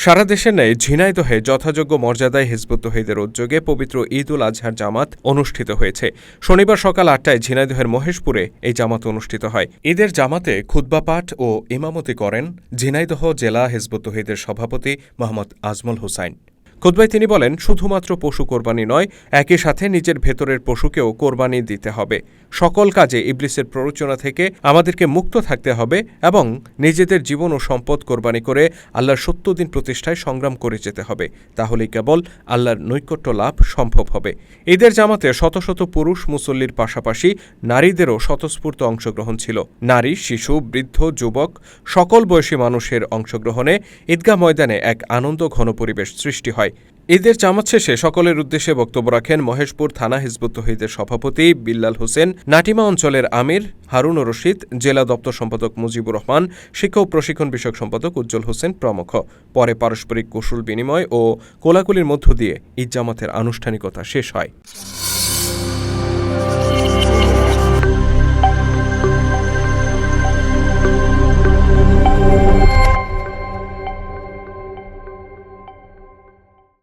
সারা দেশের ন্যায় ঝিনাইদহে যথাযোগ্য মর্যাদায় হিজবুত তৌহিদের উদ্যোগে পবিত্র ঈদ উল আজহার জামাত অনুষ্ঠিত হয়েছে। শনিবার সকাল ৮টায় ঝিনাইদহের মহেশপুরে এই জামাত অনুষ্ঠিত হয়। ঈদের জামাতে খুতবা পাঠ ও ইমামতি করেন ঝিনাইদহ জেলা হিজবুত তৌহিদের সভাপতি মোহাম্মদ আজমল হোসাইন। খুতবায় তিনি বলেন, শুধুমাত্র পশু কোরবানি নয়, একই সাথে নিজের ভেতরের পশুকেও কোরবানি দিতে হবে। সকল কাজে ইবলিসের প্ররোচনা থেকে আমাদেরকে মুক্ত থাকতে হবে এবং নিজেদের জীবন ও সম্পদ কোরবানি করে আল্লাহর সত্য দিন প্রতিষ্ঠায় সংগ্রাম করে যেতে হবে। তাহলেই কেবল আল্লাহর নৈকট্য লাভ সম্ভব হবে। ঈদের জামাতে শত শত পুরুষ মুসল্লির পাশাপাশি নারীদেরও স্বতঃস্ফূর্ত অংশগ্রহণ ছিল। নারী, শিশু, বৃদ্ধ, যুবক সকল বয়সী মানুষের অংশগ্রহণে ঈদগাহ ময়দানে এক আনন্দ ঘন পরিবেশ সৃষ্টি হয়। ঈদের জামাত শেষে সকলের উদ্দেশ্যে বক্তব্য রাখেন মহেশপুর থানা হিজবুত তৌহিদের সভাপতি বিল্লাল হোসেন, নাটিমা অঞ্চলের আমির হারুন রশিদ, জেলা দপ্তর সম্পাদক মুজিবুর রহমান, শিক্ষা ও প্রশিক্ষণ বিষয়ক সম্পাদক উজ্জ্বল হোসেন প্রমুখ। পরে পারস্পরিক কুশল বিনিময় ও কোলাকুলির মধ্য দিয়ে ঈদ জামাতের আনুষ্ঠানিকতা শেষ হয়।